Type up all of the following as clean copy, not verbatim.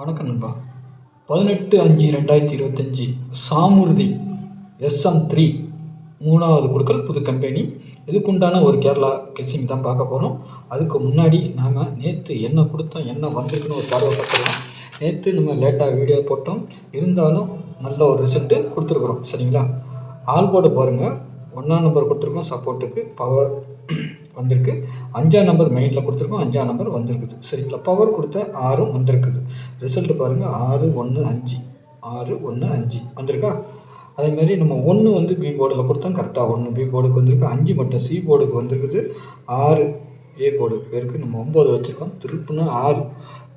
வணக்கம் நண்பா. 18/5/2025 சாமுர்தி SM3 3வது குழுக்கள் புது கம்பெனி. இதுக்குண்டான ஒரு கேரளா கிளச்சிங் தான் பார்க்க போகிறோம். அதுக்கு முன்னாடி நாம் நேற்று என்ன கொடுத்தோம், என்ன வந்திருக்குன்னு ஒரு பார்வை பார்த்துருவோம். நேற்று நம்ம லேட்டாக வீடியோ போட்டோம், இருந்தாலும் நல்ல ஒரு ரிசல்ட்டு கொடுத்துருக்குறோம். சரிங்களா? ஆல் போர்டு பாருங்கள். 1ஆம் நம்பர் கொடுத்துருக்கோம், சப்போர்ட்டுக்கு பவர் வந்திருக்கு. 5ஆம் நம்பர் மெயினில் கொடுத்துருக்கோம், 5ஆம் நம்பர் வந்திருக்குது. சரிங்களா? பவர் கொடுத்த 6ம் வந்திருக்குது. ரிசல்ட்டு பாருங்கள், 6 1 5 6 1 5 வந்திருக்கா? அதேமாரி நம்ம 1 வந்து பி போர்டில் கொடுத்தோம், கரெக்டாக 1 பி போர்டுக்கு வந்திருக்கு. 5 மட்டும் சி போர்டுக்கு வந்திருக்குது. 6 ஏ போர்டு பேருக்கு நம்ம 9 வச்சுருக்கோம். திருப்புனா 6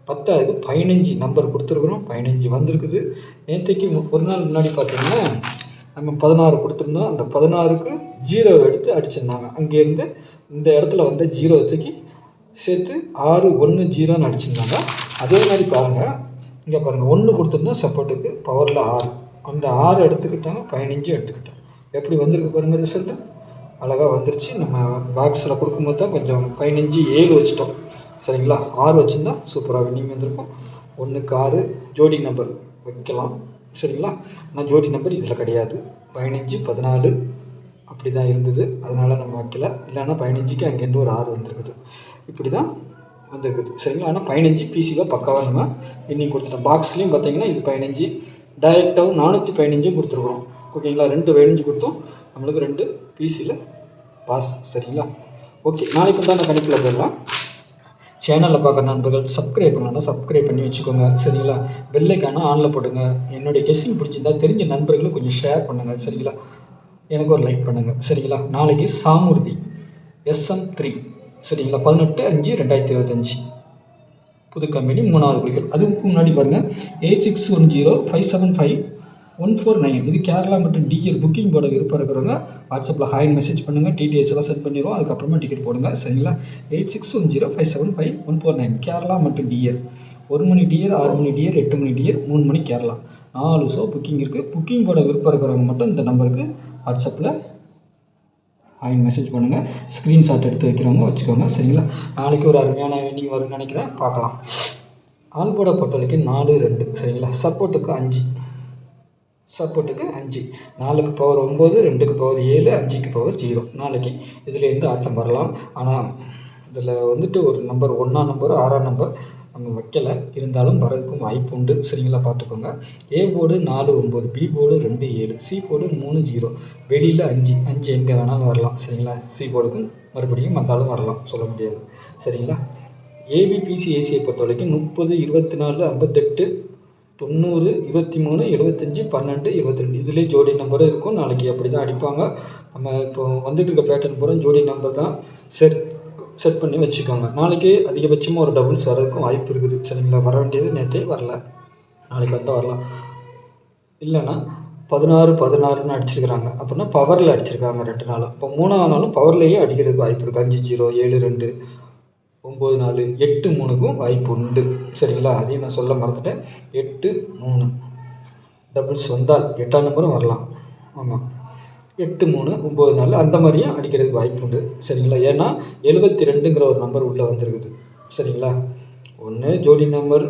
10 15 நம்பர் கொடுத்துருக்குறோம், 15 வந்திருக்குது. நேற்றைக்கு ஒரு நாள் முன்னாடி பார்த்தீங்கன்னா நம்ம 16 கொடுத்துருந்தோம். அந்த 16க்கு 0 எடுத்து அடிச்சிருந்தாங்க. அங்கேருந்து இந்த இடத்துல வந்து 0 தூக்கி சேர்த்து 6 1 0ன்னு அடிச்சிருந்தாங்க. அதே மாதிரி பாருங்கள், இங்கே பாருங்கள், 1 கொடுத்துருந்தோம் சப்போர்ட்டுக்கு, பவரில் 6, அந்த 6 எடுத்துக்கிட்டாங்க, 15 எடுத்துக்கிட்டோம். எப்படி வந்திருக்கு பாருங்கள் ரிசல்ட்டு, அழகாக வந்துருச்சு. நம்ம பாக்ஸில் கொடுக்கும்போது தான் கொஞ்சம் 15 7 வச்சுட்டோம். சரிங்களா? 6 வச்சுருந்தா சூப்பராக வின்னிங் வந்திருக்கும். 1க்கு 6 ஜோடி நம்பர் வைக்கலாம். சரிங்களா? ஆனால் ஜோடி நம்பர் இதில் கிடையாது. 15 14 அப்படி தான் இருந்தது, அதனால் நம்ம வைக்கல. இல்லைன்னா 15க்கு அங்கேருந்து ஒரு 6 வந்திருக்குது. இப்படி தான் வந்திருக்குது. சரிங்களா? ஆனால் 15 பிசியில் பக்காவாக நம்ம இன்னிங் கொடுத்துட்டோம். பாக்ஸ்லேயும் பார்த்தீங்கன்னா இது 15 டைரெக்டாகவும் 415 கொடுத்துருக்குறோம். ஓகேங்களா? 2 15 கொடுத்தோம், நம்மளுக்கு 2 பிசியில் பாஸ். சரிங்களா? ஓகே, நாளைக்கு உண்டான கணிப்பில் போயிடலாம். சேனலில் பார்க்குற நண்பர்கள் சப்ஸ்கிரைப் பண்ணலன்னா சப்ஸ்கிரைப் பண்ணி வச்சுக்கோங்க. சரிங்களா? பெல்லைக்கான ஆனில் போடுங்க. என்னுடைய கெஸ்ஸிங் பிடிச்சிருந்தால் தெரிஞ்ச நண்பர்களும் கொஞ்சம் ஷேர் பண்ணுங்கள். சரிங்களா? எனக்கு ஒரு லைக் பண்ணுங்கள். சரிங்களா? நாளைக்கு சாமுர்தி SM3. சரிங்களா? 18/5/2025 புது கம்பெனி 3வது குழுக்கள். அதுக்கு முன்னாடி பாருங்கள், 8610575149. இது கேரளா மற்றும் டிஎல் புக்கிங் போட விருப்பம் இருக்கிறவங்க வாட்ஸ்அப்பில் ஹாய் மெசேஜ் பண்ணுங்கள். டிடிஎஸ் எல்லாம் சென்ட் பண்ணிடுவோம். அதுக்கப்புறமா டிக்கெட் போடுங்க. சரிங்களா? 8610575149 கேரளா மற்றும் டிஎல். 1 மணி டிஎல், 6 மணி டிஎல், 8 மணி டிஎல், 3 மணி கேரளா. 4 ஷோ புக்கிங் இருக்குது. புக்கிங் போட விருப்பம் இருக்கிறவங்க மட்டும் இந்த நம்பருக்கு வாட்ஸ்அப்பில் ஹாய் மெசேஜ் பண்ணுங்கள். ஸ்க்ரீன்ஷாட் எடுத்து வைக்கிறவங்க வச்சுக்கோங்க. சரிங்களா? நாளைக்கு ஒரு அருமையான வின்னிங் வரும்னு நினைக்கிறேன், பார்க்கலாம். ஆல் போர்டை பொறுத்த வரைக்கும் 4 2. சரிங்களா? சப்போர்ட்டுக்கு 5, சப்போர்ட்டுக்கு 5, 4க்கு பவர் 9, 2க்கு பவர் 7, 5க்கு பவர் 0. நாளைக்கு இதுலேருந்து ஆட்டம் வரலாம். ஆனால் இதில் வந்துட்டு ஒரு நம்பர் 1ஆம் நம்பர் 6ஆம் நம்பர் நம்ம வைக்கலை, இருந்தாலும் வரதுக்கும் வாய்ப்பு உண்டு. சரிங்களா? பார்த்துக்கோங்க. A board 4 9, B board 2 7, C board 3 0, வெளியில் 5 எங்கே வேணாலும் வரலாம். சரிங்களா? சி போர்டுக்கும் மறுபடியும் வந்தாலும் வரலாம், சொல்ல முடியாது. சரிங்களா? ஏபிபிசி ஏசியை பொறுத்த வரைக்கும் 30 24 58 90 23 75 12 22 இதுலேயே ஜோடி நம்பரும் இருக்கும். நாளைக்கு அப்படி தான் அடிப்பாங்க. நம்ம இப்போ வந்துட்டு இருக்க பேட்டர்ன் பூரா ஜோடி நம்பர் தான். செட் பண்ணி வச்சுக்கோங்க. நாளைக்கு அதிகபட்சமாக ஒரு டபுள்ஸ் வரதுக்கும் வாய்ப்பு இருக்குது. சரிங்களா? வர வேண்டியது நேற்றே வரல, நாளைக்கு வந்தால் வரலாம். இல்லைன்னா 16 16ன்னு அடிச்சிருக்கிறாங்க அப்படின்னா பவரில் அடிச்சிருக்காங்க 2 நாளும். இப்போ 3ஆவது நாளும் பவர்லேயே அடிக்கிறதுக்கு வாய்ப்பு இருக்குது. 5 0 7 2 9 4 8 3க்கும் வாய்ப்பு உண்டு. சரிங்களா? அதையும் நான் சொல்ல மறந்துட்டேன். 8 3 டபுள்ஸ் வந்தால் 8ஆம் நம்பரும் வரலாம். ஆமாம், 8 3 9 4 அந்த மாதிரியும் அடிக்கிறதுக்கு வாய்ப்பு உண்டு. சரிங்களா? ஏன்னா 72ங்கிற ஒரு நம்பர் உள்ளே வந்துருக்குது. சரிங்களா? ஒன்று ஜோடி நம்பர்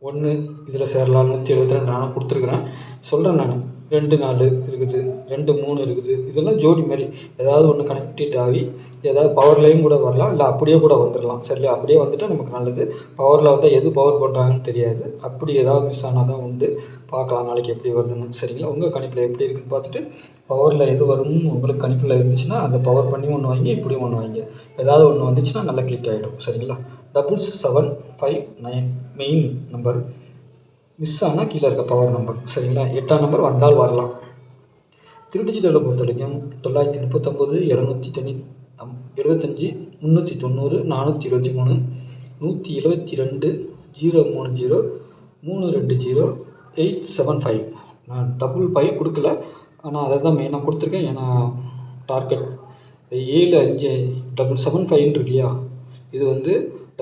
1 இதில் சேரலாம். 172 நானும் கொடுத்துருக்குறேன், சொல்கிறேன் நான். 2 4 இருக்குது, 2 3 இருக்குது. இதெல்லாம் ஜோடி மாதிரி ஏதாவது ஒன்று கனெக்டட் ஆகி ஏதாவது பவர்லேயும் கூட வரலாம், இல்லை அப்படியே கூட வந்துடலாம். சரிங்களா? அப்படியே வந்துட்டால் நமக்கு நல்லது. பவரில் வந்தால் எது பவர் பண்ணுறாங்கன்னு தெரியாது. அப்படி ஏதாவது மிஸ் ஆனால் தான் உண்டு. பார்க்கலாம் நாளைக்கு எப்படி வருதுன்னு. சரிங்களா? உங்கள் கணிப்பில் எப்படி இருக்குன்னு பார்த்துட்டு பவரில் எது வரும்னு உங்களுக்கு கணிப்பில் இருந்துச்சுன்னா அந்த பவர் பண்ணி ஒன்று வாங்கி, இப்படியும் ஒன்று வாங்கி, ஏதாவது ஒன்று வந்துச்சுன்னா நல்லா கிளிக் ஆகிடும். சரிங்களா? டபுள்ஸ் 7 5 9 மெயின் நம்பர் மிஸ் ஆனால் கீழே இருக்க பவர் நம்பர். சரிங்களா? 8ஆம் நம்பர் வந்தால் வரலாம். திருடிஜிட்டலை பொறுத்த வரைக்கும் 939 775 390 423 172 030 320 875. நான் 5 கொடுக்கல, ஆனால் அதை தான் மெயினாக கொடுத்துருக்கேன். ஏன்னா டார்கெட் 7 5 775 இருக்கு இல்லையா, இது வந்து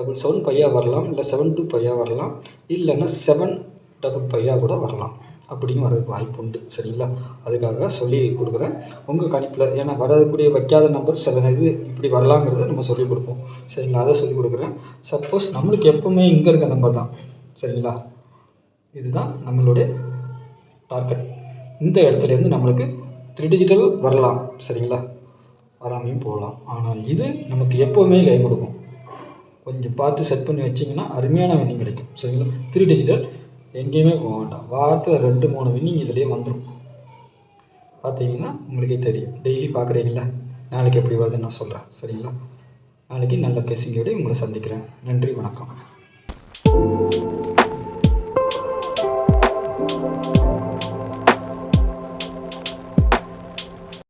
775 வரலாம், இல்லை 725 வரலாம், இல்லைன்னா 755 கூட வரலாம். அப்படியும் வரதுக்கு வாய்ப்பு உண்டு. சரிங்களா? அதுக்காக சொல்லி கொடுக்குறேன் உங்கள் கணிப்பில். ஏன்னா வரக்கூடிய வைக்காத நம்பர் சில இது இப்படி வரலாங்கிறத நம்ம சொல்லிக் கொடுப்போம். சரிங்களா? அதை சொல்லிக் கொடுக்குறேன். சப்போஸ் நம்மளுக்கு எப்போவுமே இங்கே இருக்க நம்பர் தான் சரிங்களா? இதுதான் நம்மளுடைய டார்கெட். இந்த இடத்துலேருந்து நம்மளுக்கு 3 டிஜிட்டல் வரலாம், சரிங்களா? வராமையும் போகலாம். ஆனால் இது நமக்கு எப்போவுமே கை கொடுக்கும். கொஞ்சம் பார்த்து செட் பண்ணி வச்சிங்கன்னா அருமையான வின்னிங் கிடைக்கும், சரிங்களா? 3 டிஜிட்டல் எங்கேயுமே போக வேண்டாம். வாரத்தில் 2-3 வின்னிங் இதிலே வந்துடும். பார்த்தீங்கன்னா உங்களுக்கே தெரியும். டெய்லி பார்க்குறீங்களா? நாளைக்கு எப்படி வருதுன்னு நான் சொல்கிறேன், சரிங்களா? நாளைக்கு நல்ல கேசிங்கோடு உங்களை சந்திக்கிறேன். நன்றி, வணக்கம்.